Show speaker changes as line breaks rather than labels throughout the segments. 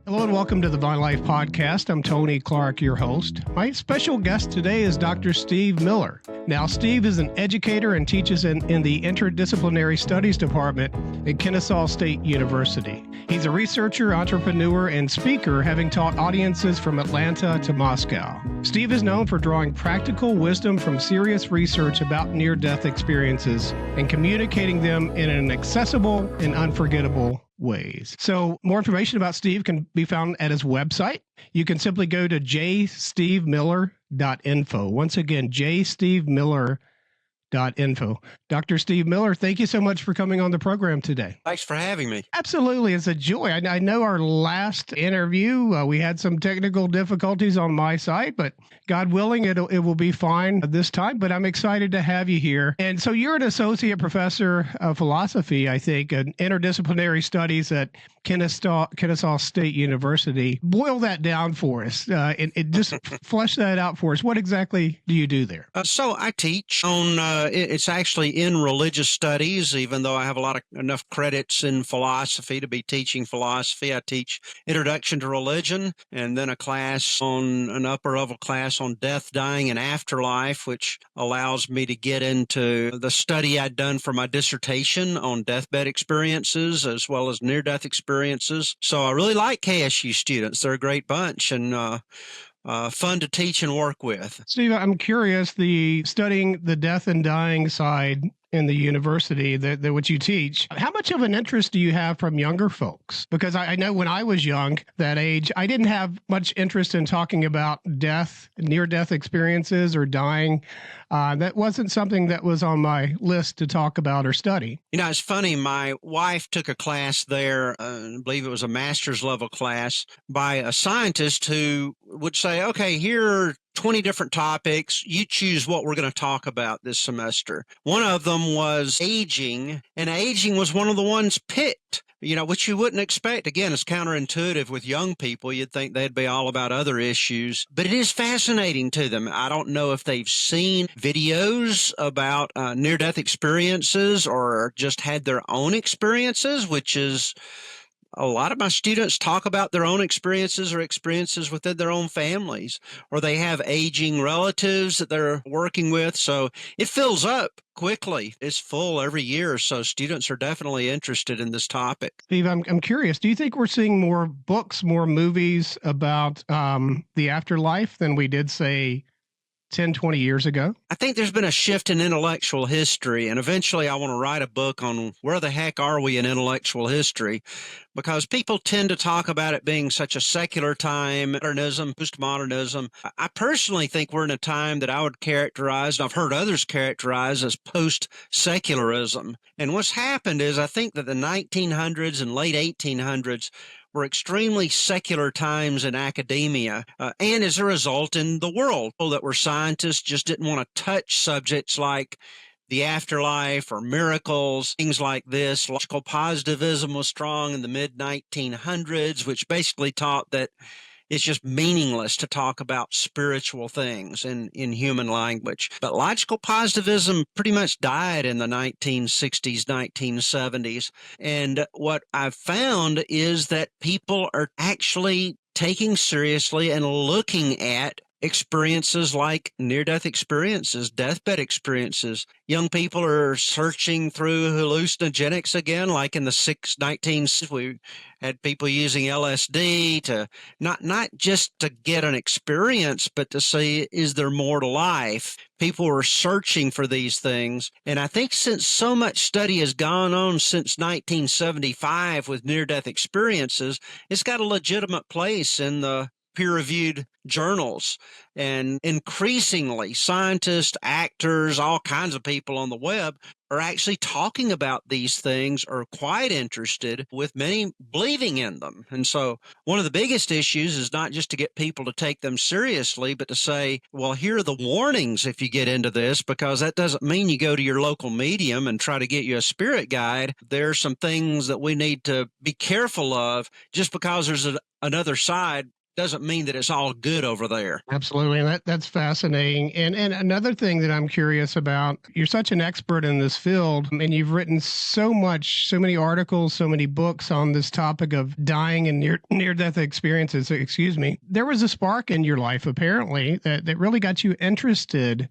Hello and welcome to the My Life Podcast. I'm Tony Clark, your host. My special guest today is Dr. Steve Miller. Now, Steve is an educator and teaches in the Inter-disciplinary Studies Department at Kennesaw State University. He's a researcher, entrepreneur, and speaker, having taught audiences from Atlanta to Moscow. Steve is known for drawing practical wisdom from serious research about near-death experiences and communicating them in an accessible and unforgettable ways. So more information about Steve can be found at his website. You can simply go to jstevemiller.info. Once again, jstevemiller.info. Dr. Steve Miller, thank you so much for coming on the program today.
Thanks for having me.
Absolutely. It's a joy. I know our last interview, we had some technical difficulties on my side, but God willing, it will be fine this time. But I'm excited to have you here. And so you're an associate professor of philosophy, I think, in interdisciplinary studies at Kennesaw State University. Boil that down for us and just flesh that out for us. What exactly do you do there?
So I teach on, it's actually in religious studies, even though I have enough credits in philosophy to be teaching philosophy. I teach Introduction to Religion and then an upper level class on death, dying, and afterlife, which allows me to get into the study I'd done for my dissertation on deathbed experiences as well as near-death experiences. So I really like KSU students. They're a great bunch and fun to teach and work with.
Steve, I'm curious, studying the death and dying side in the university that which you teach, how much of an interest do you have from younger folks? Because I know when I was young, that age, I didn't have much interest in talking about death, near-death experiences or dying. That wasn't something that was on my list to talk about or study.
You know, it's funny. My wife took a class there, I believe it was a master's level class, by a scientist who would say, okay, here are 20 different topics. You choose what we're going to talk about this semester. One of them was aging, and aging was one of the ones picked, which you wouldn't expect. Again, it's counterintuitive with young people. You'd think they'd be all about other issues, but it is fascinating to them. I don't know if they've seen videos about near-death experiences or just had their own experiences, which is a lot of my students talk about their own experiences or experiences within their own families, or they have aging relatives that they're working with. So it fills up quickly. It's full every year. So students are definitely interested in this topic.
Steve, I'm curious, do you think we're seeing more books, more movies about the afterlife than we did, say, 10, 20 years ago?
I think there's been a shift in intellectual history, and eventually I want to write a book on where the heck are we in intellectual history, because people tend to talk about it being such a secular time, modernism, postmodernism. I personally think we're in a time that I would characterize, and I've heard others characterize, as post-secularism. And what's happened is I think that the 1900s and late 1800s were extremely secular times in academia, and as a result in the world. People that were scientists just didn't want to touch subjects like the afterlife or miracles, things like this. Logical positivism was strong in the mid-1900s, which basically taught that it's just meaningless to talk about spiritual things in human language. But logical positivism pretty much died in the 1960s, 1970s. And what I've found is that people are actually taking seriously and looking at experiences like near-death experiences, deathbed experiences. Young people are searching through hallucinogenics again, like in the 1960s, we had people using LSD to not just to get an experience, but to say, is there more to life? People are searching for these things. And I think since so much study has gone on since 1975 with near-death experiences, it's got a legitimate place in the peer-reviewed journals. And increasingly, scientists, actors, all kinds of people on the web are actually talking about these things, or quite interested, with many believing in them. And so one of the biggest issues is not just to get people to take them seriously, but to say, well, here are the warnings if you get into this, because that doesn't mean you go to your local medium and try to get you a spirit guide. There are some things that we need to be careful of just because there's another side doesn't mean that it's all good over there.
Absolutely. And that's fascinating. And another thing that I'm curious about, you're such an expert in this field, and you've written so many articles, so many books on this topic of dying and near death experiences. Excuse me. There was a spark in your life, apparently, that really got you interested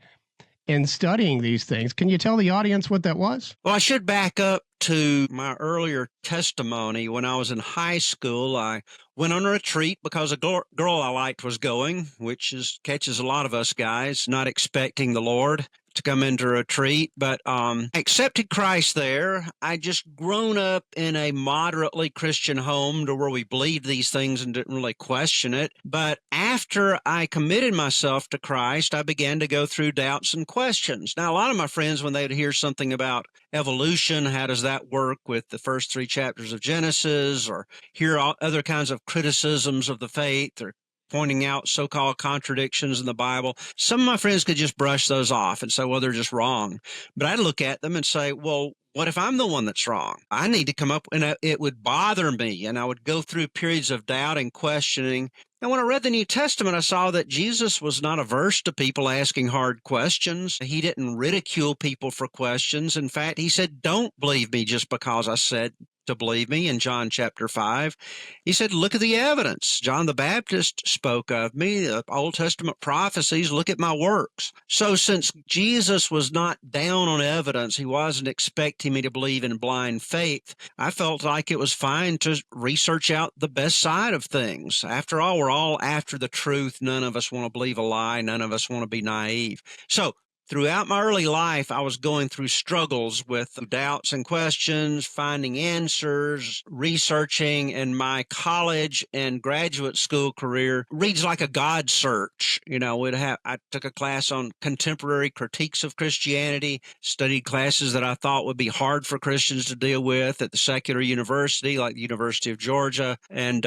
in studying these things. Can you tell the audience what that was?
Well, I should back up to my earlier testimony. When I was in high school, I went on a retreat because a girl I liked was going, which catches a lot of us guys, not expecting the Lord to come into a retreat. But I accepted Christ there. I just grown up in a moderately Christian home to where we believed these things and didn't really question it. But after I committed myself to Christ, I began to go through doubts and questions. Now, a lot of my friends, when they would hear something about evolution, how does that work with the first 3 chapters of Genesis, or hear other kinds of criticisms of the faith, or pointing out so-called contradictions in the Bible, some of my friends could just brush those off and say, well, they're just wrong. But I'd look at them and say, well, what if I'm the one that's wrong? I need to come up, and it would bother me, and I would go through periods of doubt and questioning. And when I read the New Testament, I saw that Jesus was not averse to people asking hard questions. He didn't ridicule people for questions. In fact, he said, don't believe me just because I said to believe me in John chapter 5. He said, look at the evidence. John the Baptist spoke of me, the Old Testament prophecies, look at my works. So since Jesus was not down on evidence, he wasn't expecting me to believe in blind faith, I felt like it was fine to research out the best side of things. After all, we're all after the truth. None of us want to believe a lie. None of us want to be naive. So throughout my early life, I was going through struggles with doubts and questions, finding answers, researching, and my college and graduate school career reads like a God search. I took a class on contemporary critiques of Christianity, studied classes that I thought would be hard for Christians to deal with at the secular university, like the University of Georgia, and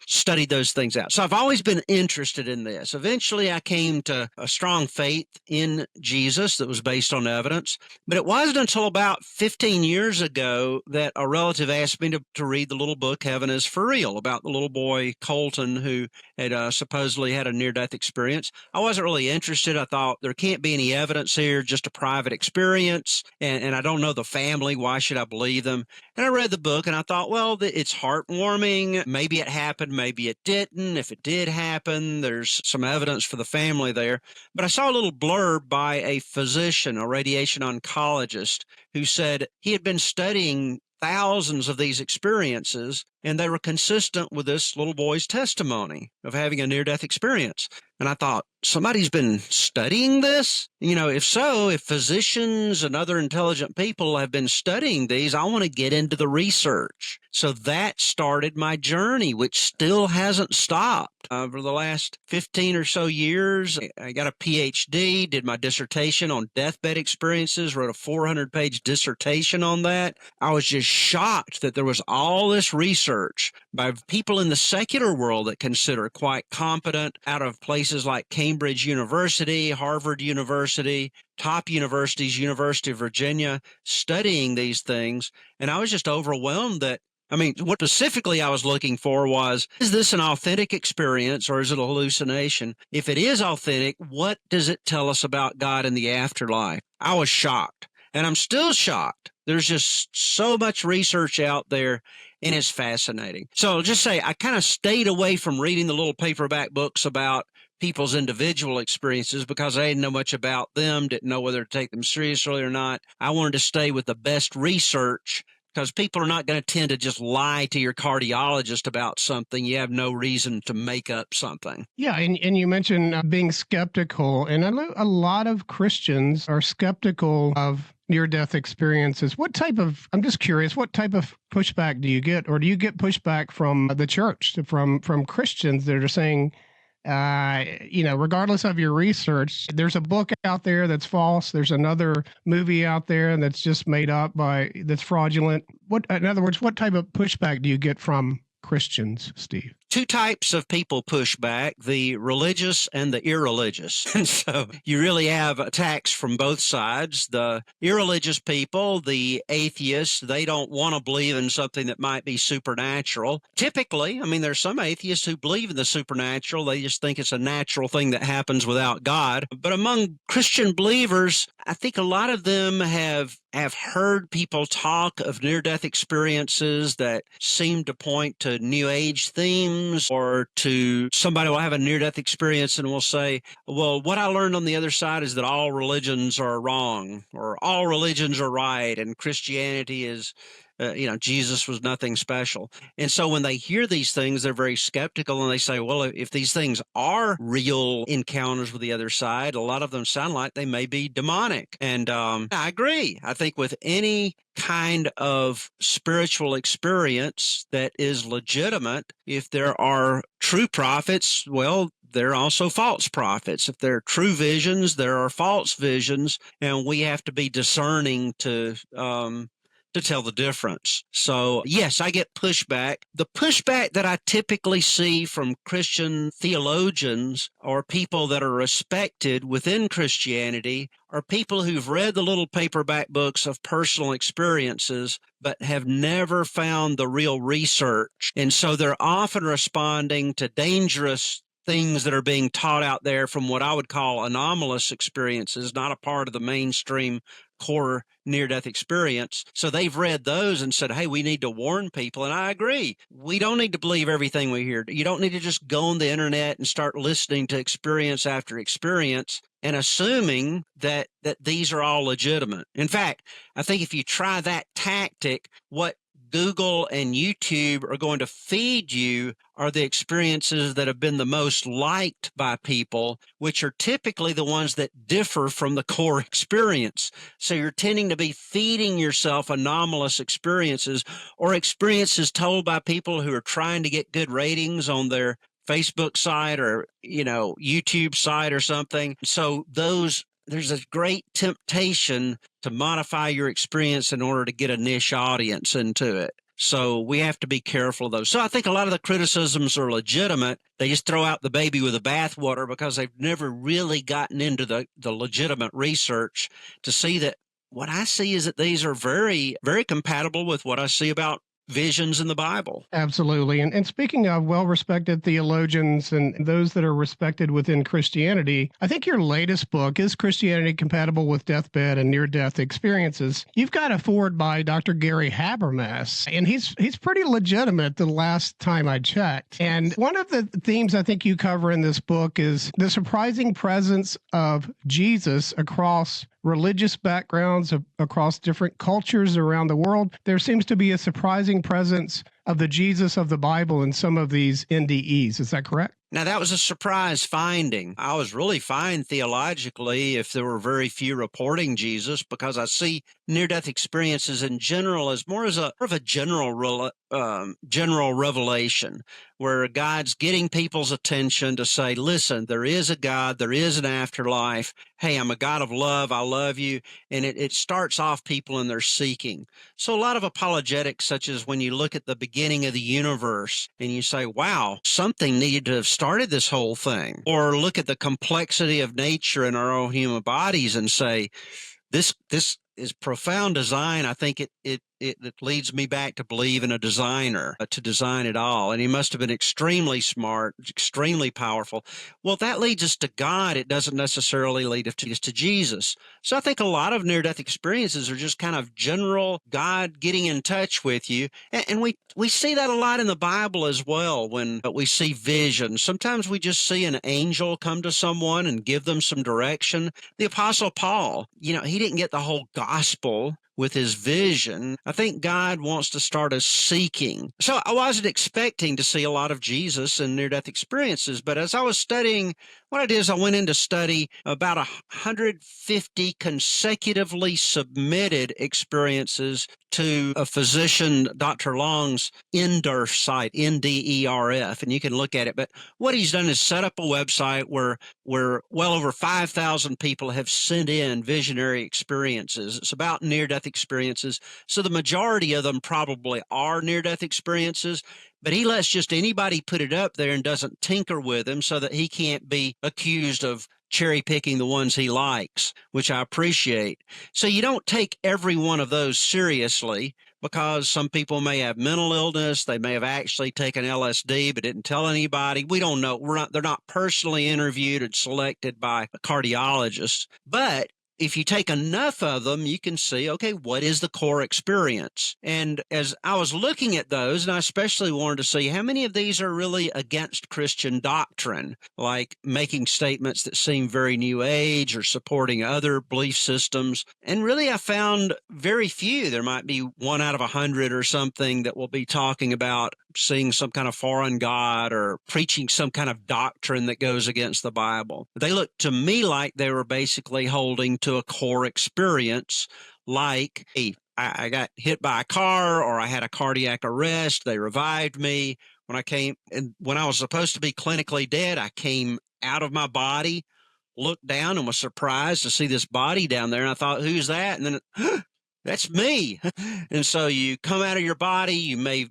studied those things out. So I've always been interested in this. Eventually, I came to a strong faith in Jesus that was based on evidence. But it wasn't until about 15 years ago that a relative asked me to read the little book, Heaven is for Real, about the little boy Colton who had supposedly had a near-death experience. I wasn't really interested. I thought there can't be any evidence here, just a private experience, and I don't know the family. Why should I believe them? And I read the book, and I thought, well, it's heartwarming. Maybe it happened, maybe it didn't. If it did happen, there's some evidence for the family there. But I saw a little blurb by a physician, a radiation oncologist, who said he had been studying thousands of these experiences, and they were consistent with this little boy's testimony of having a near-death experience. And I thought, somebody's been studying this? If so, if physicians and other intelligent people have been studying these, I want to get into the research. So that started my journey, which still hasn't stopped. For the last 15 or so years, I got a PhD, did my dissertation on deathbed experiences, wrote a 400-page dissertation on that. I was just shocked that there was all this research by people in the secular world that consider quite competent, out of places like Cambridge University, Harvard University, top universities, University of Virginia, studying these things. And I was just overwhelmed what specifically I was looking for was, is this an authentic experience or is it a hallucination? If it is authentic, what does it tell us about God in the afterlife? I was shocked, and I'm still shocked. There's just so much research out there, and it's fascinating. So I'll just say I kind of stayed away from reading the little paperback books about people's individual experiences because I didn't know much about them, didn't know whether to take them seriously or not. I wanted to stay with the best research, because people are not going to tend to just lie to your cardiologist about something. You have no reason to make up something.
Yeah, and you mentioned being skeptical, and a lot of Christians are skeptical of near-death experiences. I'm just curious, what type of pushback do you get, or do you get pushback from the church, from Christians that are saying, regardless of your research, there's a book out there that's false. There's another movie out there that's just made up that's fraudulent. In other words, what type of pushback do you get from Christians, Steve?
two types of people push back, the religious and the irreligious. And so you really have attacks from both sides. The irreligious people, the atheists, they don't want to believe in something that might be supernatural. Typically, I mean, there's some atheists who believe in the supernatural. They just think it's a natural thing that happens without God. But among Christian believers, I think a lot of them have heard people talk of near-death experiences that seem to point to New Age themes, or to somebody will have a near-death experience and will say, well, what I learned on the other side is that all religions are wrong, or all religions are right, and Christianity is Jesus was nothing special. And so when they hear these things, they're very skeptical, and they say, well, if these things are real encounters with the other side, a lot of them sound like they may be demonic. And I agree. I think with any kind of spiritual experience that is legitimate, if there are true prophets, well, there are also false prophets. If there are true visions, there are false visions, and we have to be discerning to tell the difference. So yes, I get pushback. The pushback that I typically see from Christian theologians, or people that are respected within Christianity, are people who've read the little paperback books of personal experiences, but have never found the real research. And so they're often responding to dangerous things that are being taught out there from what I would call anomalous experiences, not a part of the mainstream core near-death experience. So they've read those and said, hey, we need to warn people. And I agree. We don't need to believe everything we hear. You don't need to just go on the internet and start listening to experience after experience and assuming that these are all legitimate. In fact, I think if you try that tactic, what Google and YouTube are going to feed you are the experiences that have been the most liked by people, which are typically the ones that differ from the core experience. So you're tending to be feeding yourself anomalous experiences, or experiences told by people who are trying to get good ratings on their Facebook site or, YouTube site or something. So there's a great temptation to modify your experience in order to get a niche audience into it. So we have to be careful of those. So I think a lot of the criticisms are legitimate. They just throw out the baby with the bathwater because they've never really gotten into the legitimate research to see that what I see is that these are very, very compatible with what I see about visions in the Bible.
Absolutely. And speaking of well-respected theologians and those that are respected within Christianity, I think your latest book, Is Christianity Compatible with Deathbed and Near-Death Experiences? You've got a foreword by Dr. Gary Habermas, and he's pretty legitimate the last time I checked. And one of the themes I think you cover in this book is the surprising presence of Jesus across religious backgrounds, across different cultures around the world. There seems to be a surprising presence of the Jesus of the Bible in some of these NDEs. Is that correct?
Now, that was a surprise finding. I was really fine theologically if there were very few reporting Jesus, because I see near-death experiences in general as more of a general revelation, where God's getting people's attention to say, listen, there is a God, there is an afterlife. Hey, I'm a God of love, I love you. And it starts off people in their seeking. So a lot of apologetics, such as when you look at the beginning of the universe and you say, wow, something needed to have started this whole thing. Or look at the complexity of nature in our own human bodies and say, this is profound design. I think it leads me back to believe in a designer to design it all. And he must have been extremely smart, extremely powerful. Well, that leads us to God. It doesn't necessarily lead us to Jesus. So I think a lot of near-death experiences are just kind of general God getting in touch with you. And we see that a lot in the Bible as well when we see visions. Sometimes we just see an angel come to someone and give them some direction. The Apostle Paul, he didn't get the whole gospel with his vision. I think God wants to start us seeking. So I wasn't expecting to see a lot of Jesus in near-death experiences, but as I was studying, what I did is I went in to study about 150 consecutively submitted experiences to a physician, Dr. Long's NDERF site, NDERF, and you can look at it. But what he's done is set up a website where well over 5,000 people have sent in visionary experiences. It's about near-death experiences. So the majority of them probably are near-death experiences, but he lets just anybody put it up there and doesn't tinker with them so that he can't be accused of cherry picking the ones he likes, which I appreciate. So you don't take every one of those seriously, because some people may have mental illness. They may have actually taken LSD but didn't tell anybody. We don't know. They're not personally interviewed and selected by a cardiologist. But if you take enough of them, you can see, okay, what is the core experience? And as I was looking at those, and I especially wanted to see how many of these are really against Christian doctrine, like making statements that seem very New Age or supporting other belief systems. And really, I found very few. There might be 1 out of 100 or something that will be talking about seeing some kind of foreign god or preaching some kind of doctrine that goes against the Bible. They look to me like they were basically holding to a core experience, like, hey, I got hit by a car, or I had a cardiac arrest. They revived me. When I was supposed to be clinically dead, I came out of my body, looked down, and was surprised to see this body down there. And I thought, who's that? And then, that's me. And so you come out of your body, you may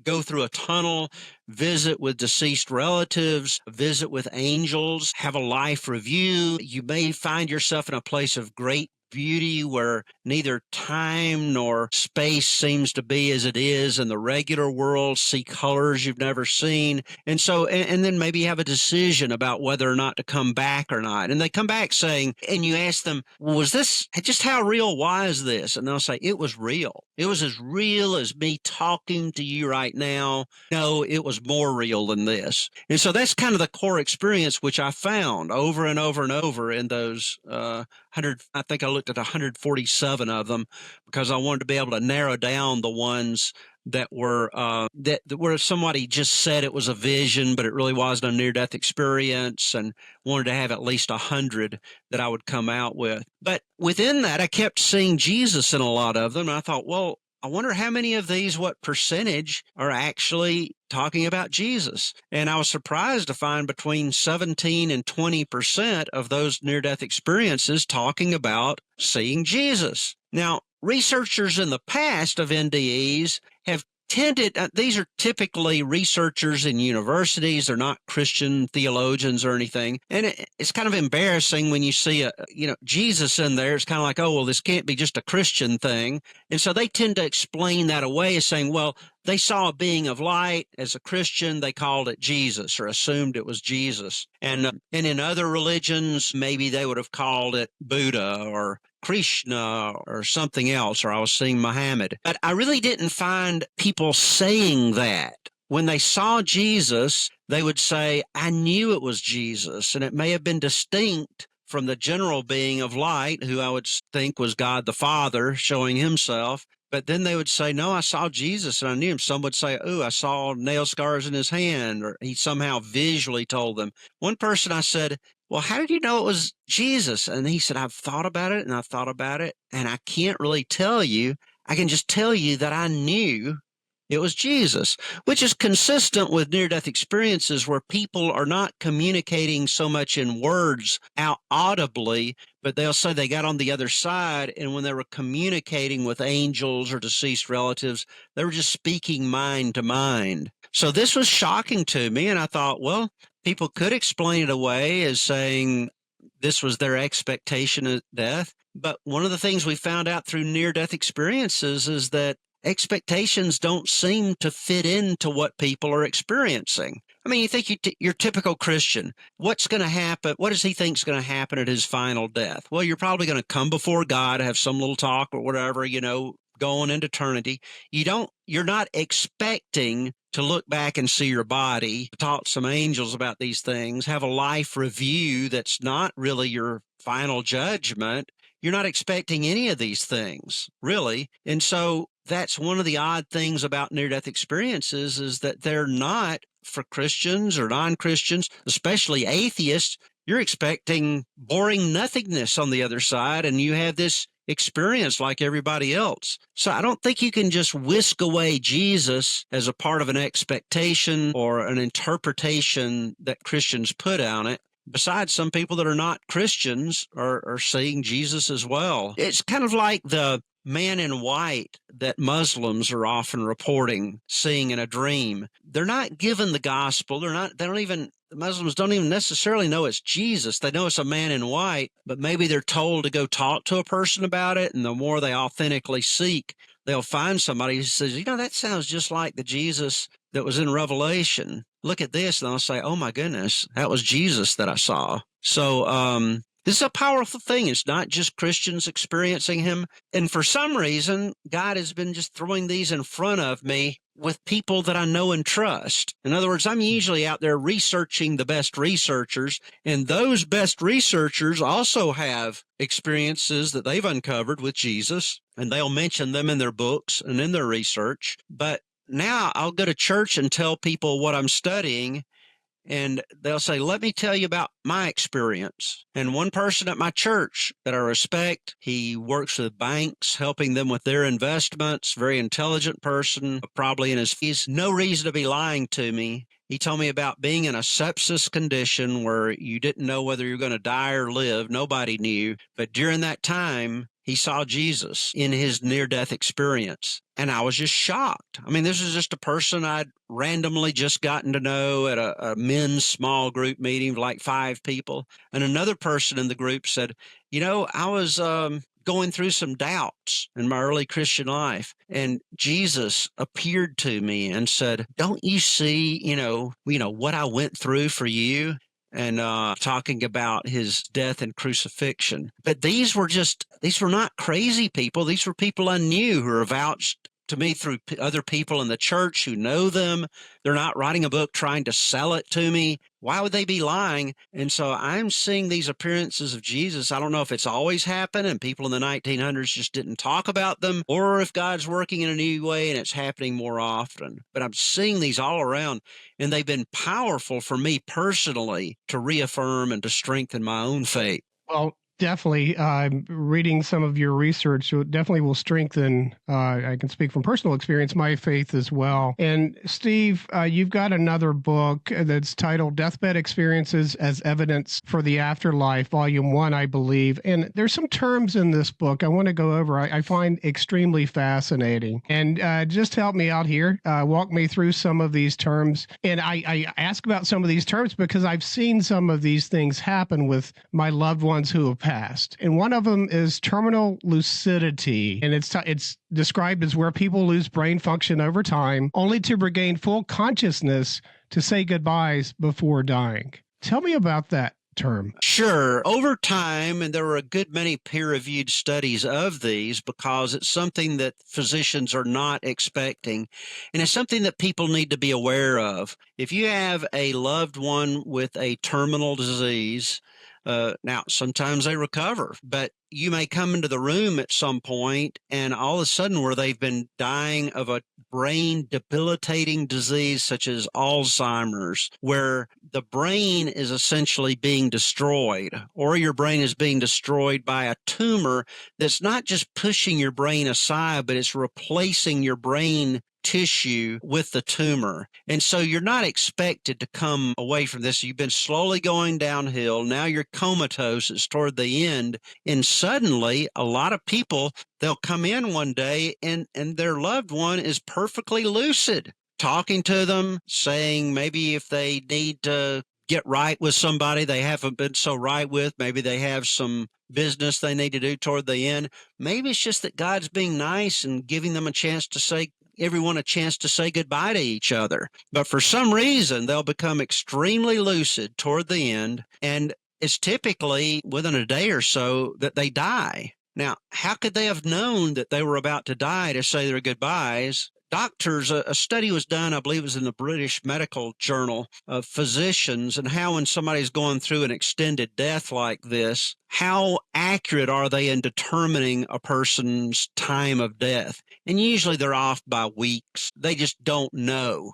go through a tunnel, visit with deceased relatives, visit with angels, have a life review. You may find yourself in a place of great beauty where neither time nor space seems to be as it is in the regular world, see colors you've never seen. And so, and then maybe have a decision about whether or not to come back or not. And they come back saying, and you ask them, well, was this, just how real was this? And they'll say, it was real. It was as real as me talking to you right now. No, it was more real than this. And so that's kind of the core experience, which I found over and over and over in those 100, I think I looked at 147 of them, because I wanted to be able to narrow down the ones that were where somebody just said it was a vision, but it really wasn't a near-death experience, and wanted to have at least 100 that I would come out with. But within that, I kept seeing Jesus in a lot of them, and I thought, well, I wonder how many of these, what percentage are actually talking about Jesus? And I was surprised to find between 17 and 20% of those near-death experiences talking about seeing Jesus. Now, researchers in the past of NDEs have tended, these are typically researchers in universities. They're not Christian theologians or anything. And it's kind of embarrassing when you see Jesus in there. It's kind of like, oh, well, this can't be just a Christian thing. And so they tend to explain that away as saying, well, they saw a being of light. As a Christian, they called it Jesus, or assumed it was Jesus. And in other religions, maybe they would have called it Buddha or Krishna or something else, or I was seeing Muhammad. But I really didn't find people saying that. When they saw Jesus, they would say, I knew it was Jesus, and it may have been distinct from the general being of light, who I would think was God the Father showing himself. But then they would say, no, I saw Jesus and I knew him. Some would say, oh, I saw nail scars in his hand, or he somehow visually told them. One person, I said, well, how did you know it was Jesus? And he said, I've thought about it and I've thought about it, and I can't really tell you. I can just tell you that I knew it was Jesus, which is consistent with near-death experiences where people are not communicating so much in words out audibly, but they'll say they got on the other side, and when they were communicating with angels or deceased relatives, they were just speaking mind to mind. So this was shocking to me, and I thought, well, people could explain it away as saying this was their expectation of death. But one of the things we found out through near-death experiences is that expectations don't seem to fit into what people are experiencing. I mean, you think your typical Christian, what's going to happen? What does he think is going to happen at his final death? Well, you're probably going to come before God, have some little talk or whatever, going into eternity. You're not expecting to look back and see your body, talk to some angels about these things, have a life review that's not really your final judgment. You're not expecting any of these things, really. And so that's one of the odd things about near-death experiences, is that they're not for Christians or non-Christians, especially atheists. You're expecting boring nothingness on the other side, and you have this experience like everybody else. So I don't think you can just whisk away Jesus as a part of an expectation or an interpretation that Christians put on it. Besides, some people that are not Christians are seeing Jesus as well. It's kind of like the man in white that Muslims are often reporting seeing in a dream. They're not given the gospel. The Muslims don't even necessarily know it's Jesus. They know it's a man in white, but maybe they're told to go talk to a person about it. And the more they authentically seek, they'll find somebody who says, that sounds just like the Jesus that was in Revelation. Look at this. And I'll say, oh my goodness, that was Jesus that I saw. So, this is a powerful thing. It's not just Christians experiencing him. And for some reason, God has been just throwing these in front of me with people that I know and trust. In other words, I'm usually out there researching the best researchers, and those best researchers also have experiences that they've uncovered with Jesus, and they'll mention them in their books and in their research. But now I'll go to church and tell people what I'm studying, and they'll say, let me tell you about my experience. And one person at my church that I respect, he works with banks, helping them with their investments, very intelligent person, probably in his fees, no reason to be lying to me. He told me about being in a sepsis condition where you didn't know whether you're going to die or live. Nobody knew. But during that time, he saw Jesus in his near-death experience. And I was just shocked. I mean, this is just a person I'd randomly just gotten to know at a men's small group meeting of like 5 people. And another person in the group said, I was going through some doubts in my early Christian life. And Jesus appeared to me and said, don't you see, what I went through for you? And talking about his death and crucifixion. But these were not crazy people. These were people I knew who were vouched to me through other people in the church who know them. They're not writing a book trying to sell it to me. Why would they be lying? And so I'm seeing these appearances of Jesus. I don't know if it's always happened and people in the 1900s just didn't talk about them, or if God's working in a new way and it's happening more often. But I'm seeing these all around, and they've been powerful for me personally to reaffirm and to strengthen my own faith.
Well, definitely. Reading some of your research definitely will strengthen, I can speak from personal experience, my faith as well. And Steve, you've got another book that's titled Deathbed Experiences as Evidence for the Afterlife, Volume 1, I believe. And there's some terms in this book I want to go over I find extremely fascinating. And just help me out here, walk me through some of these terms. And I ask about some of these terms because I've seen some of these things happen with my loved ones who have passed. And one of them is terminal lucidity. And it's described as where people lose brain function over time, only to regain full consciousness to say goodbyes before dying. Tell me about that term.
Sure. Over time, and there were a good many peer-reviewed studies of these because it's something that physicians are not expecting, and it's something that people need to be aware of. If you have a loved one with a terminal disease, now, sometimes they recover, but you may come into the room at some point and all of a sudden where they've been dying of a brain debilitating disease such as Alzheimer's, where the brain is essentially being destroyed, or your brain is being destroyed by a tumor that's not just pushing your brain aside, but it's replacing your brain tissue with the tumor. And so you're not expected to come away from this. You've been slowly going downhill. Now you're comatose. It's toward the end. And suddenly, a lot of people, they'll come in one day and their loved one is perfectly lucid, talking to them, saying maybe if they need to get right with somebody they haven't been so right with, maybe they have some business they need to do toward the end. Maybe it's just that God's being nice and giving them everyone a chance to say goodbye to each other. But for some reason, they'll become extremely lucid toward the end, and it's typically within a day or so that they die. Now, how could they have known that they were about to die to say their goodbyes? Doctors, a study was done, I believe it was in the British Medical Journal, of physicians and how when somebody's going through an extended death like this, how accurate are they in determining a person's time of death? And usually they're off by weeks. They just don't know.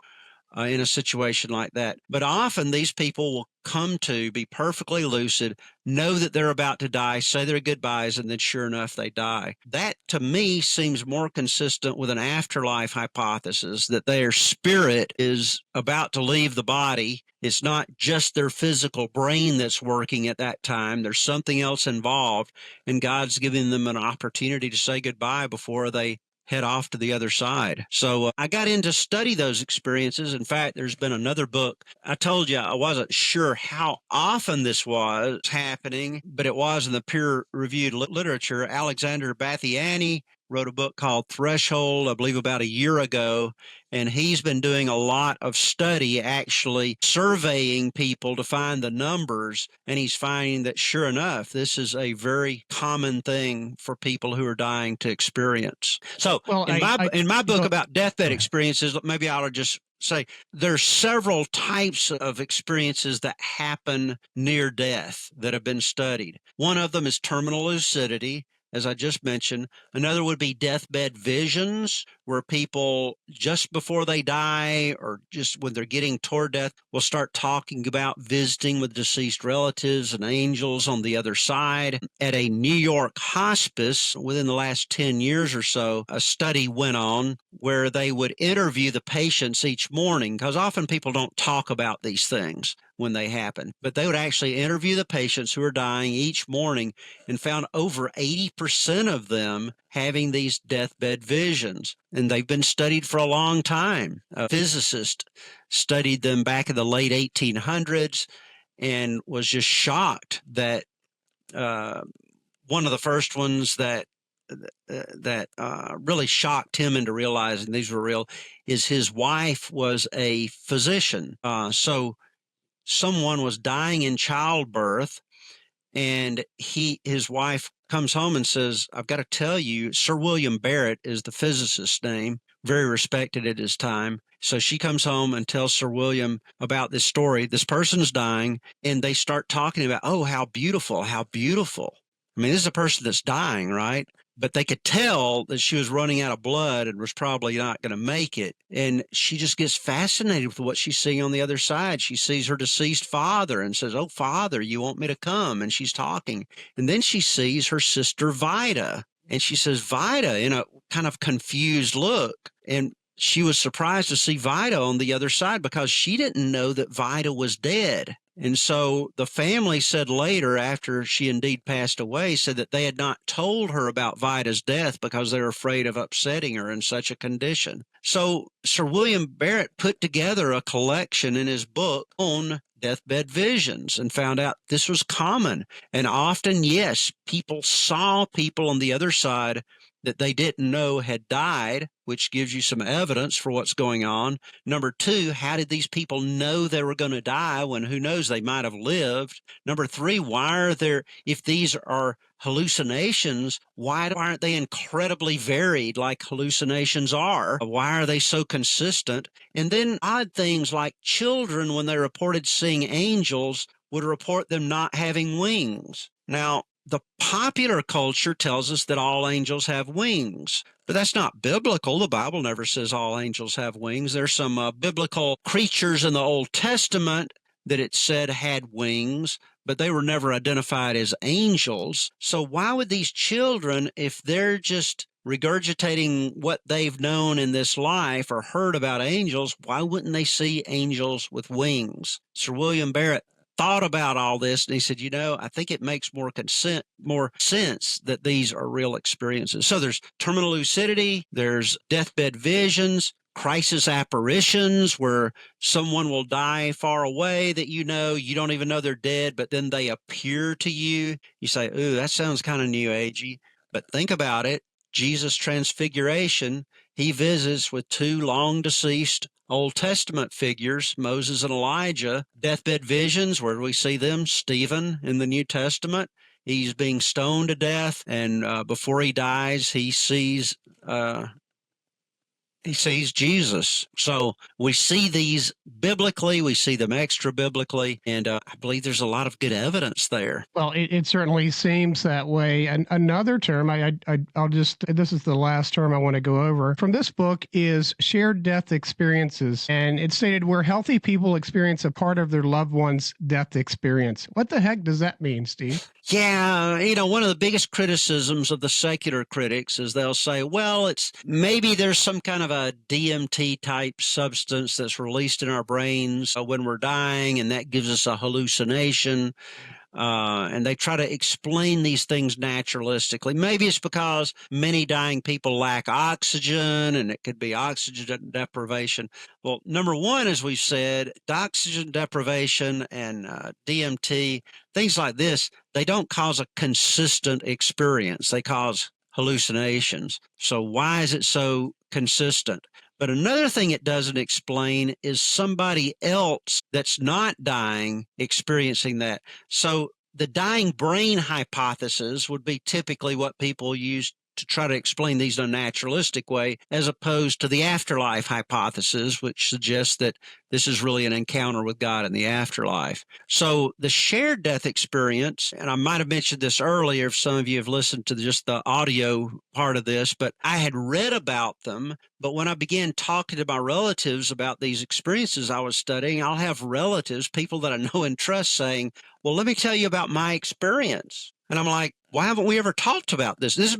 in a situation like that. But often these people will come to be perfectly lucid, know that they're about to die, say their goodbyes, and then sure enough, they die. That, to me, seems more consistent with an afterlife hypothesis, that their spirit is about to leave the body. It's not just their physical brain that's working at that time. There's something else involved, and God's giving them an opportunity to say goodbye before they head off to the other side. So I got in to study those experiences. In fact, there's been another book. I told you I wasn't sure how often this was happening, but it was in the peer-reviewed literature. Alexander Bathiani wrote a book called Threshold, I believe about a year ago, and he's been doing a lot of study, actually surveying people to find the numbers, and he's finding that sure enough, this is a very common thing for people who are dying to experience. So in my book about deathbed experiences, maybe I ought to just say there's several types of experiences that happen near death that have been studied. One of them is terminal lucidity, as I just mentioned. Another would be deathbed visions, where people just before they die or just when they're getting toward death will start talking about visiting with deceased relatives and angels on the other side. At a New York hospice, within the last 10 years or so, a study went on where they would interview the patients each morning, because often people don't talk about these things when they happen, but they would actually interview the patients who are dying each morning, and found over 80% of them having these deathbed visions. And they've been studied for a long time. A physicist studied them back in the late 1800s and was just shocked that one of the first ones that really shocked him into realizing these were real is his wife was a physician. So someone was dying in childbirth, and his wife comes home and says, I've got to tell you, Sir William Barrett is the physicist's name, very respected at his time. So she comes home and tells Sir William about this story. This person's dying, and they start talking about, oh, how beautiful, how beautiful. I mean, this is a person that's dying, right? But they could tell that she was running out of blood and was probably not going to make it. And she just gets fascinated with what she's seeing on the other side. She sees her deceased father and says, oh, Father, you want me to come? And she's talking. And then she sees her sister Vida. And she says, Vida, in a kind of confused look. And she was surprised to see Vida on the other side, because she didn't know that Vida was dead. And so the family said later, after she indeed passed away, said that they had not told her about Vida's death because they were afraid of upsetting her in such a condition. So Sir William Barrett put together a collection in his book on deathbed visions and found out this was common. And often, yes, people saw people on the other side that they didn't know had died, which gives you some evidence for what's going on. Number two, how did these people know they were going to die when, who knows, they might have lived? Number three, why are there, if these are hallucinations, why aren't they incredibly varied like hallucinations are? Why are they so consistent? And then odd things like children, when they reported seeing angels, would report them not having wings. Now, the popular culture tells us that all angels have wings, but that's not biblical. The Bible never says all angels have wings. There's some biblical creatures in the Old Testament that it said had wings, but they were never identified as angels. So why would these children, if they're just regurgitating what they've known in this life or heard about angels, why wouldn't they see angels with wings? Sir William Barrett thought about all this, and he said, I think it makes more sense that these are real experiences. So there's terminal lucidity, there's deathbed visions, crisis apparitions, where someone will die far away that you don't even know they're dead, but then they appear to you. You say, ooh, that sounds kind of new agey, but think about it. Jesus' transfiguration, he visits with two long deceased Old Testament figures, Moses and Elijah. Deathbed visions, where do we see them? Stephen in the New Testament. He's being stoned to death, and before he dies, he sees He sees Jesus. So we see these biblically, we see them extra biblically, and I believe there's a lot of good evidence there.
Well, it certainly seems that way. And another term, I'll just, this is the last term I want to go over from this book, is shared death experiences. And it stated where healthy people experience a part of their loved one's death experience. What the heck does that mean, Steve?
Yeah, one of the biggest criticisms of the secular critics is they'll say, well, it's maybe there's some kind of a DMT type substance that's released in our brains when we're dying, and that gives us a hallucination. And they try to explain these things naturalistically. Maybe it's because many dying people lack oxygen, and it could be oxygen deprivation. Well, number one, as we've said, oxygen deprivation and DMT, things like this, they don't cause a consistent experience. They cause hallucinations. So why is it so consistent? But another thing it doesn't explain is somebody else that's not dying experiencing that. So the dying brain hypothesis would be typically what people use to try to explain these in a naturalistic way, as opposed to the afterlife hypothesis, which suggests that this is really an encounter with God in the afterlife. So the shared death experience, and I might have mentioned this earlier if some of you have listened to just the audio part of this, but I had read about them. But when I began talking to my relatives about these experiences I was studying, I'll have relatives, people that I know and trust, saying, well, let me tell you about my experience. And I'm like, why haven't we ever talked about this? This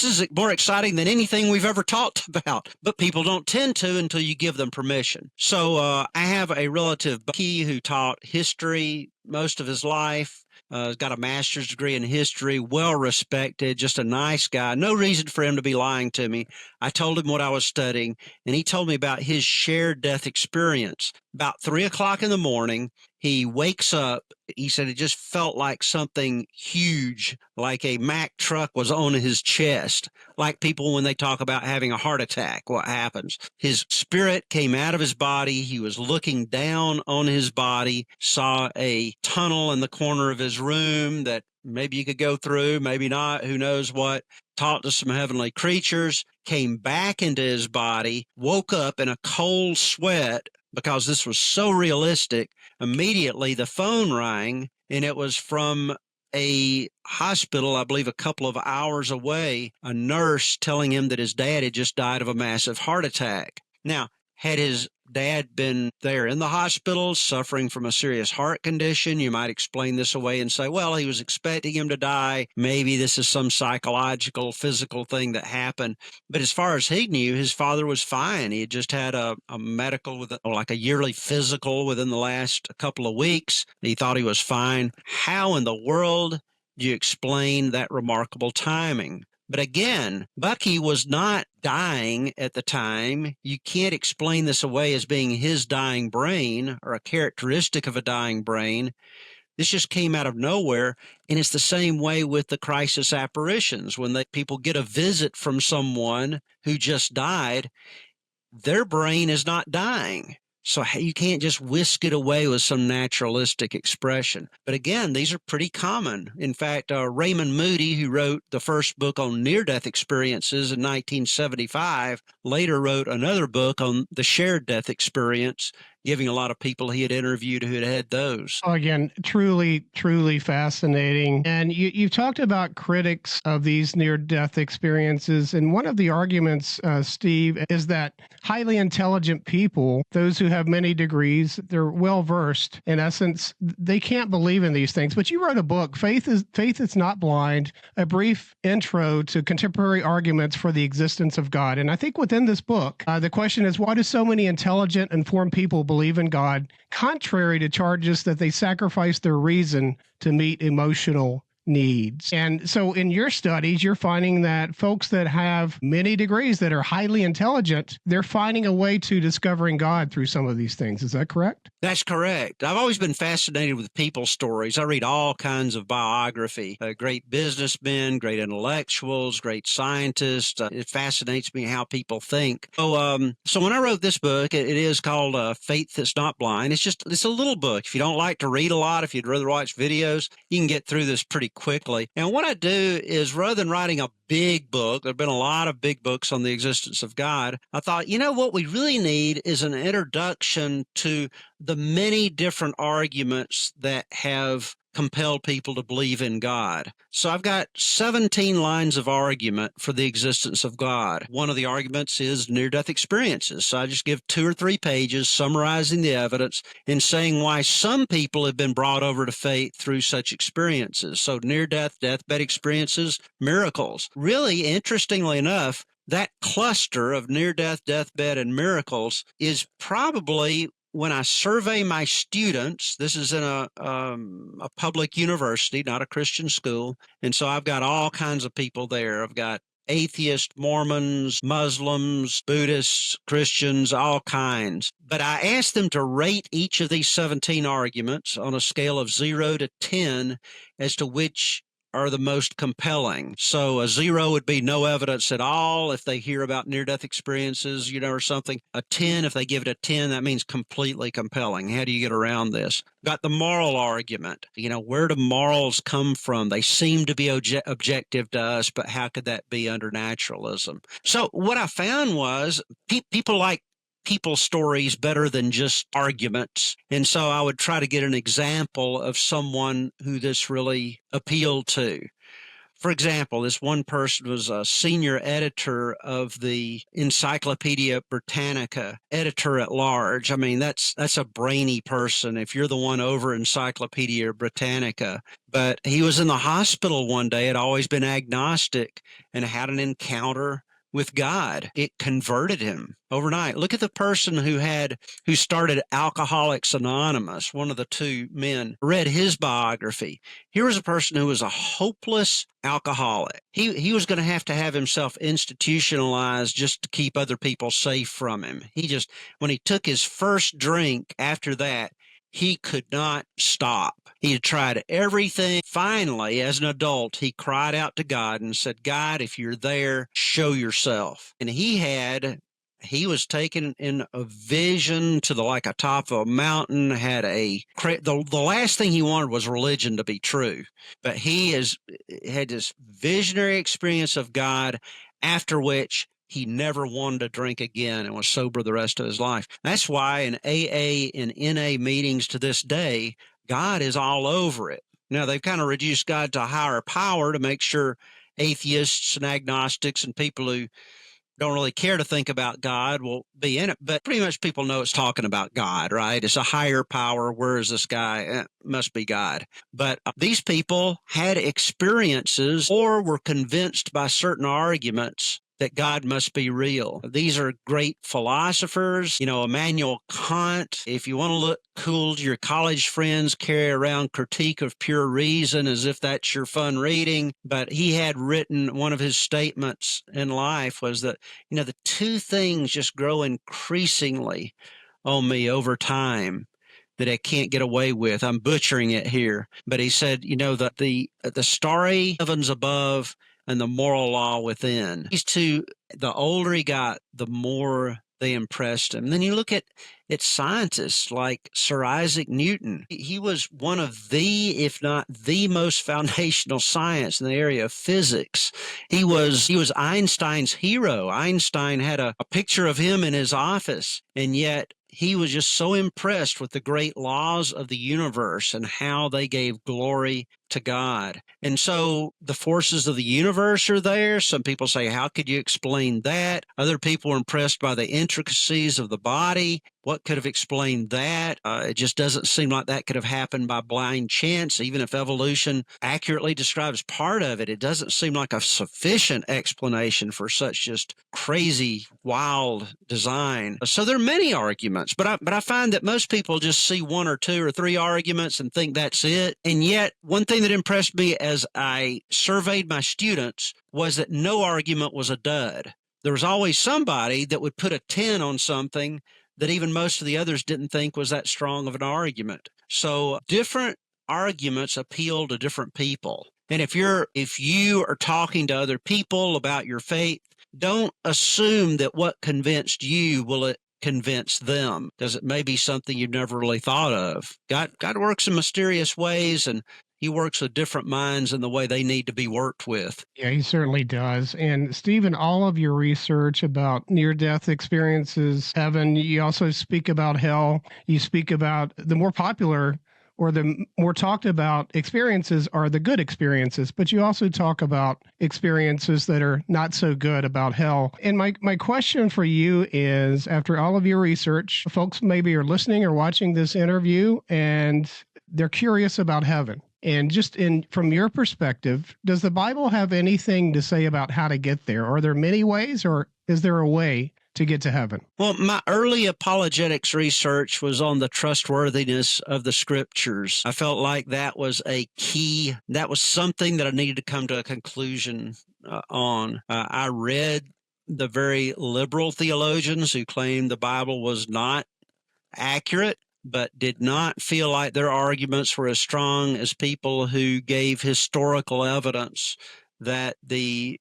is more exciting than anything we've ever talked about. But people don't tend to until you give them permission. So I have a relative, Bucky, who taught history most of his life. He's got a master's degree in history, well respected, just a nice guy. No reason for him to be lying to me. I told him what I was studying, and he told me about his shared death experience. About 3 o'clock in the morning, he wakes up. He said it just felt like something huge, like a Mack truck was on his chest, like people when they talk about having a heart attack, what happens. His spirit came out of his body. He was looking down on his body, saw a tunnel in the corner of his room that maybe you could go through, maybe not, who knows what, talked to some heavenly creatures, came back into his body, woke up in a cold sweat because this was so realistic. Immediately the phone rang, and it was from a hospital, I believe a couple of hours away, a nurse telling him that his dad had just died of a massive heart attack. Now, had his dad been there in the hospital suffering from a serious heart condition, you might explain this away and say, well, he was expecting him to die. Maybe this is some psychological, physical thing that happened. But as far as he knew, his father was fine. He had just had a medical, like a yearly physical within the last couple of weeks. He thought he was fine. How in the world do you explain that remarkable timing? But again, Bucky was not dying at the time. You can't explain this away as being his dying brain or a characteristic of a dying brain. This just came out of nowhere. And it's the same way with the crisis apparitions. When people get a visit from someone who just died, their brain is not dying. So you can't just whisk it away with some naturalistic expression. But again, these are pretty common. In fact, Raymond Moody, who wrote the first book on near-death experiences in 1975, later wrote another book on the shared death experience, giving a lot of people he had interviewed who had had those.
Again, truly, truly fascinating. And you've talked about critics of these near-death experiences. And one of the arguments, Steve, is that highly intelligent people, those who have many degrees, they're well-versed. In essence, they can't believe in these things. But you wrote a book, Faith is Not Blind, a brief intro to contemporary arguments for the existence of God. And I think within this book, the question is, why do so many intelligent, informed people believe in God, contrary to charges that they sacrifice their reason to meet emotional needs? And so in your studies, you're finding that folks that have many degrees that are highly intelligent, they're finding a way to discovering God through some of these things. Is that correct?
That's correct. I've always been fascinated with people's stories. I read all kinds of biography, great businessmen, great intellectuals, great scientists. It fascinates me how people think. So when I wrote this book, it is called Faith That's Not Blind. It's a little book. If you don't like to read a lot, if you'd rather watch videos, you can get through this pretty quickly. And what I do is, rather than writing a big book, there have been a lot of big books on the existence of God, I thought, what we really need is an introduction to the many different arguments that have compelled people to believe in God. So I've got 17 lines of argument for the existence of God. One of the arguments is near-death experiences. So I just give 2 or 3 pages summarizing the evidence and saying why some people have been brought over to faith through such experiences. So near-death, deathbed experiences, miracles. Really, interestingly enough, that cluster of near-death, deathbed, and miracles is probably, when I survey my students, this is in a public university, not a Christian school, and so I've got all kinds of people there. I've got atheists, Mormons, Muslims, Buddhists, Christians, all kinds. But I asked them to rate each of these 17 arguments on a scale of 0 to 10 as to which are the most compelling. So a 0 would be no evidence at all if they hear about near-death experiences, or something. A 10, if they give it a 10, that means completely compelling. How do you get around this? Got the moral argument. Where do morals come from? They seem to be objective to us, but how could that be under naturalism? So what I found was people like people stories better than just arguments. And so I would try to get an example of someone who this really appealed to. For example, this one person was a senior editor of the Encyclopedia Britannica, editor at large. I mean, that's a brainy person if you're the one over Encyclopedia Britannica. But he was in the hospital one day, had always been agnostic, and had an encounter with God. It converted him overnight. Look at the person who started Alcoholics Anonymous, one of the 2 men. Read his biography. Here was a person who was a hopeless alcoholic. He was going to have himself institutionalized just to keep other people safe from him. When he took his first drink after that, he could not stop. He had tried everything. Finally, as an adult, he cried out to God and said, God, if you're there, show yourself. And he was taken in a vision to the top of a mountain, the last thing he wanted was religion to be true. But he had this visionary experience of God, after which he never wanted to drink again and was sober the rest of his life. That's why in AA and NA meetings to this day, God is all over it. Now, they've kind of reduced God to a higher power to make sure atheists and agnostics and people who don't really care to think about God will be in it. But pretty much people know it's talking about God, right? It's a higher power. Where is this guy? Must be God. But these people had experiences or were convinced by certain arguments that God must be real. These are great philosophers. Immanuel Kant. If you want to look cool, your college friends carry around Critique of Pure Reason as if that's your fun reading. But he had written, one of his statements in life was that, the 2 things just grow increasingly on me over time that I can't get away with. I'm butchering it here. But he said, that the starry heavens above and the moral law within. These 2, the older he got, the more they impressed him. And then you look at scientists like Sir Isaac Newton. He was one of the, if not the most foundational science in the area of physics. He was Einstein's hero. Einstein had a picture of him in his office, and yet he was just so impressed with the great laws of the universe and how they gave glory to God. And so the forces of the universe are there. Some people say, how could you explain that? Other people are impressed by the intricacies of the body. What could have explained that? It just doesn't seem like that could have happened by blind chance. Even if evolution accurately describes part of it, it doesn't seem like a sufficient explanation for such just crazy, wild design. So there are many arguments, but I find that most people just see 1 or 2 or 3 arguments and think that's it. And yet, one thing that impressed me as I surveyed my students was that no argument was a dud. There was always somebody that would put a 10 on something that even most of the others didn't think was that strong of an argument. So different arguments appeal to different people. And if you are talking to other people about your faith, don't assume that what convinced you will convince them, because it may be something you've never really thought of. God works in mysterious ways, and he works with different minds in the way they need to be worked with.
Yeah, he certainly does. And Stephen, all of your research about near-death experiences, heaven, you also speak about hell. You speak about the more popular or the more talked about experiences are the good experiences, but you also talk about experiences that are not so good about hell. And my question for you is, after all of your research, folks maybe are listening or watching this interview and they're curious about heaven. And just from your perspective, does the Bible have anything to say about how to get there? Are there many ways, or is there a way to get to heaven?
Well, my early apologetics research was on the trustworthiness of the scriptures. I felt like that was a key. That was something that I needed to come to a conclusion on. I read the very liberal theologians who claimed the Bible was not accurate, but did not feel like their arguments were as strong as people who gave historical evidence that the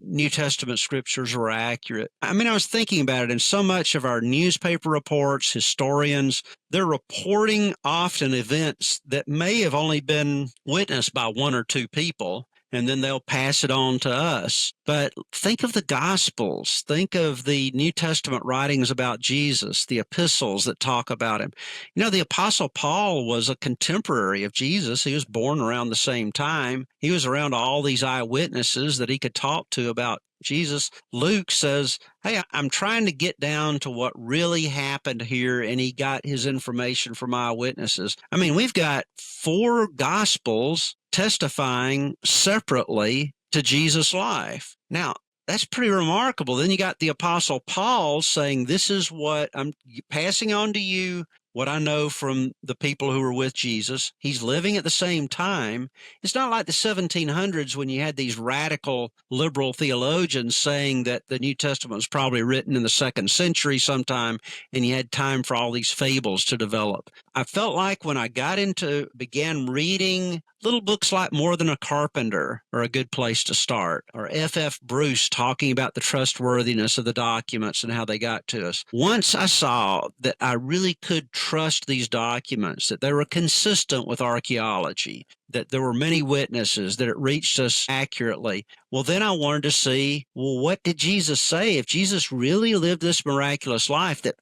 New Testament scriptures were accurate. I mean, I was thinking about it, and so much of our newspaper reports, historians, they're reporting often events that may have only been witnessed by one or two people, and then they'll pass it on to us. But think of the Gospels. Think of the New Testament writings about Jesus, the epistles that talk about him. You know, the Apostle Paul was a contemporary of Jesus. He was born around the same time. He was around all these eyewitnesses that he could talk to about Jesus. Luke says, hey, I'm trying to get down to what really happened here, and he got his information from eyewitnesses. I mean, we've got 4 Gospels testifying separately to Jesus' life. Now, that's pretty remarkable. Then you got the Apostle Paul saying, this is what I'm passing on to you, what I know from the people who were with Jesus. He's living at the same time. It's not like the 1700s when you had these radical liberal theologians saying that the New Testament was probably written in the 2nd century sometime, and you had time for all these fables to develop. I felt like when I began reading little books like More Than a Carpenter are a good place to start, or F.F. Bruce talking about the trustworthiness of the documents and how they got to us. Once I saw that I really could trust these documents, that they were consistent with archaeology, that there were many witnesses, that it reached us accurately, well, then I wanted to see, well, what did Jesus say? If Jesus really lived this miraculous life, that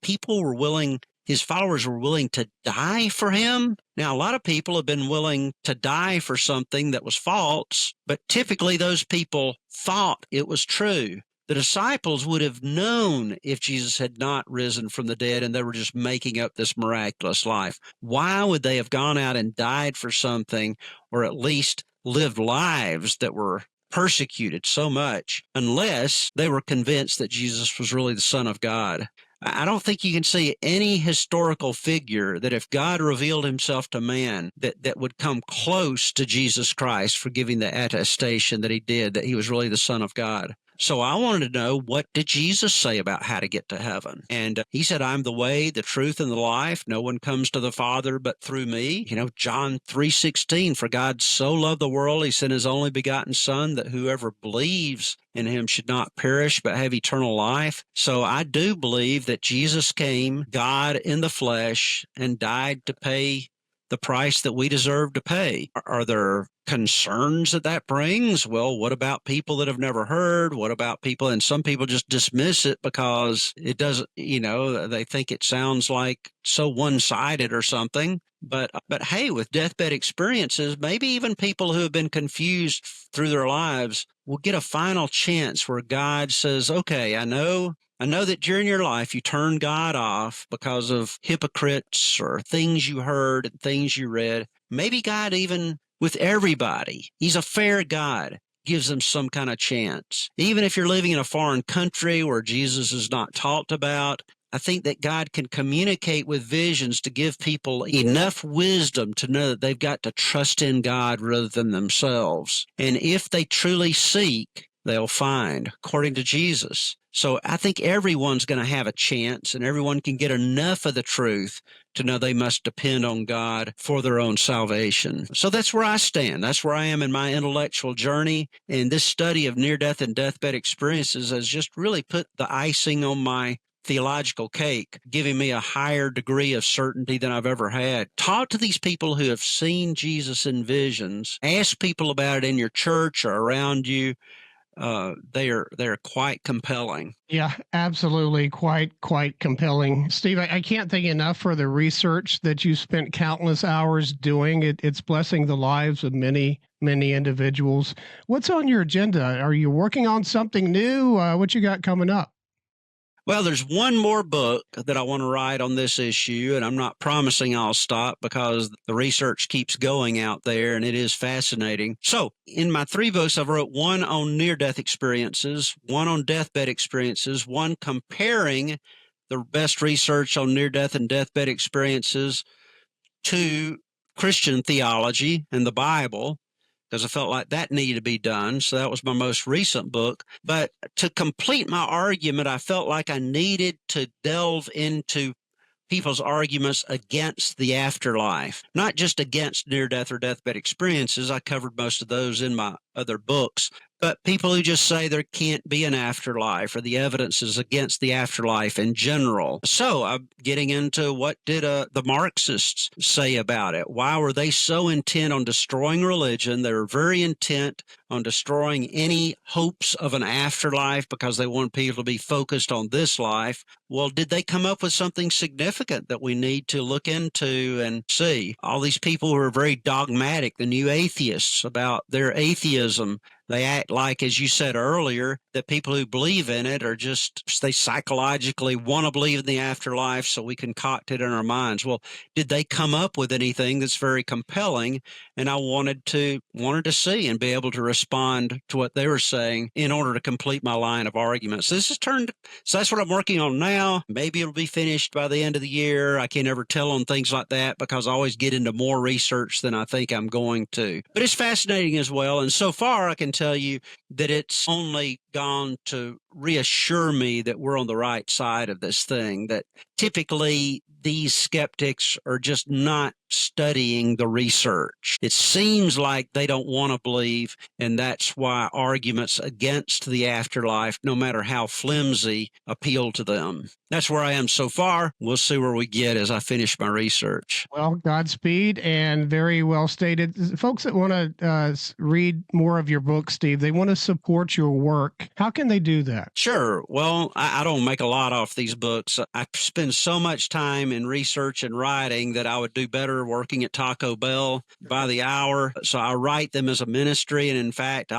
his followers were willing to die for him. Now, a lot of people have been willing to die for something that was false, but typically those people thought it was true. The disciples would have known if Jesus had not risen from the dead and they were just making up this miraculous life. Why would they have gone out and died for something, or at least lived lives that were persecuted so much, unless they were convinced that Jesus was really the Son of God? I don't think you can see any historical figure that if God revealed himself to man, that would come close to Jesus Christ for giving the attestation that he did, that he was really the Son of God. So I wanted to know, what did Jesus say about how to get to heaven? And he said, I'm the way, the truth, and the life. No one comes to the Father but through me. You know, John 3:16, for God so loved the world, he sent his only begotten Son, that whoever believes in him should not perish but have eternal life. So I do believe that Jesus came, God in the flesh, and died to pay the price that we deserve to pay. Are there concerns that brings? Well, what about people that have never heard? What about people, and some people just dismiss it because it doesn't, they think it sounds like so one-sided or something. But hey, with deathbed experiences, maybe even people who have been confused through their lives will get a final chance where God says, okay, I know that during your life you turned God off because of hypocrites or things you heard and things you read. Maybe God, even with everybody, he's a fair God, gives them some kind of chance. Even if you're living in a foreign country where Jesus is not talked about, I think that God can communicate with visions to give people enough wisdom to know that they've got to trust in God rather than themselves. And if they truly seek, they'll find, according to Jesus. So I think everyone's going to have a chance, and everyone can get enough of the truth to know they must depend on God for their own salvation. So that's where I stand. That's where I am in my intellectual journey. And this study of near-death and deathbed experiences has just really put the icing on my theological cake, giving me a higher degree of certainty than I've ever had. Talk to these people who have seen Jesus in visions. Ask people about it in your church or around you. They're quite compelling.
Yeah, absolutely. Quite compelling. Steve, I can't thank you enough for the research that you spent countless hours doing. It's blessing the lives of many individuals. What's on your agenda? Are you working on something new? What you got coming up?
Well, there's one more book that I want to write on this issue, and I'm not promising I'll stop because the research keeps going out there and it is fascinating. So, in my 3 books, I've wrote one on near-death experiences, one on deathbed experiences, one comparing the best research on near-death and deathbed experiences to Christian theology and the Bible, because I felt like that needed to be done. So that was my most recent book. But to complete my argument, I felt like I needed to delve into people's arguments against the afterlife, not just against near-death or deathbed experiences. I covered most of those in my other books, but people who just say there can't be an afterlife or the evidence is against the afterlife in general. So I'm getting into what did the Marxists say about it? Why were they so intent on destroying religion? They were very intent on destroying any hopes of an afterlife because they wanted people to be focused on this life. Well, did they come up with something significant that we need to look into and see? All these people who are very dogmatic, the new atheists, about their atheism, they act like, as you said earlier, that people who believe in it are just, they psychologically want to believe in the afterlife, so we concoct it in our minds. Well, did they come up with anything that's very compelling? And I wanted to see and be able to respond to what they were saying in order to complete my line of arguments. So that's what I'm working on now. Maybe it'll be finished by the end of the year. I can't ever tell on things like that because I always get into more research than I think I'm going to. But it's fascinating as well. And so far, I can tell you that it's only gone to reassure me that we're on the right side of this thing, that typically these skeptics are just not studying the research. It seems like they don't want to believe, and that's why arguments against the afterlife, no matter how flimsy, appeal to them. That's where I am so far. We'll see where we get as I finish my research.
Well, Godspeed, and very well stated. Folks that want to read more of your book, Steve, they want to support your work. How can they do that?
Sure. Well, I don't make a lot off these books. I spend so much time in research and writing that I would do better working at Taco Bell by the hour. So I write them as a ministry. And in fact,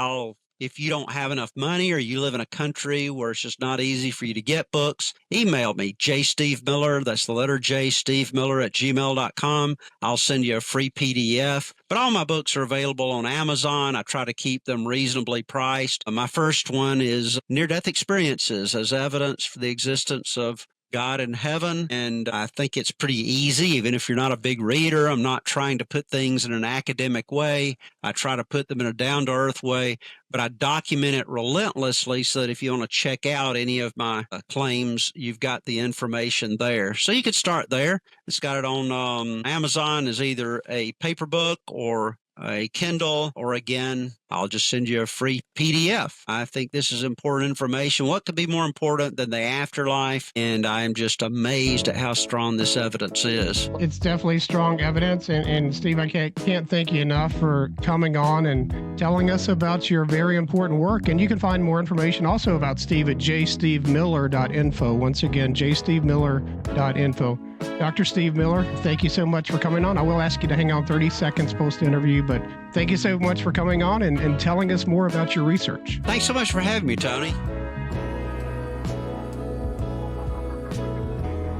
if you don't have enough money or you live in a country where it's just not easy for you to get books, email me, jstevemiller, that's the letter J, Steve Miller at gmail.com. I'll send you a free PDF. But all my books are available on Amazon. I try to keep them reasonably priced. My first one is Near-Death Experiences as Evidence for the Existence of God in Heaven, and I think it's pretty easy, even if you're not a big reader. I'm not trying to put things in an academic way. I try to put them in a down-to-earth way, but I document it relentlessly so that if you want to check out any of my claims, you've got the information there. So you could start there. It's got it on Amazon as either a paper book or a Kindle, or again, I'll just send you a free PDF. I think this is important information. What could be more important than the afterlife? And I am just amazed at how strong this evidence is.
It's definitely strong evidence. And Steve, I can't thank you enough for coming on and telling us about your very important work. And you can find more information also about Steve at jstevemiller.info. Once again, jstevemiller.info. Dr. Steve Miller, thank you so much for coming on. I will ask you to hang on 30 seconds post-interview, but thank you so much for coming on and telling us more about your research.
Thanks so much for having me, Tony.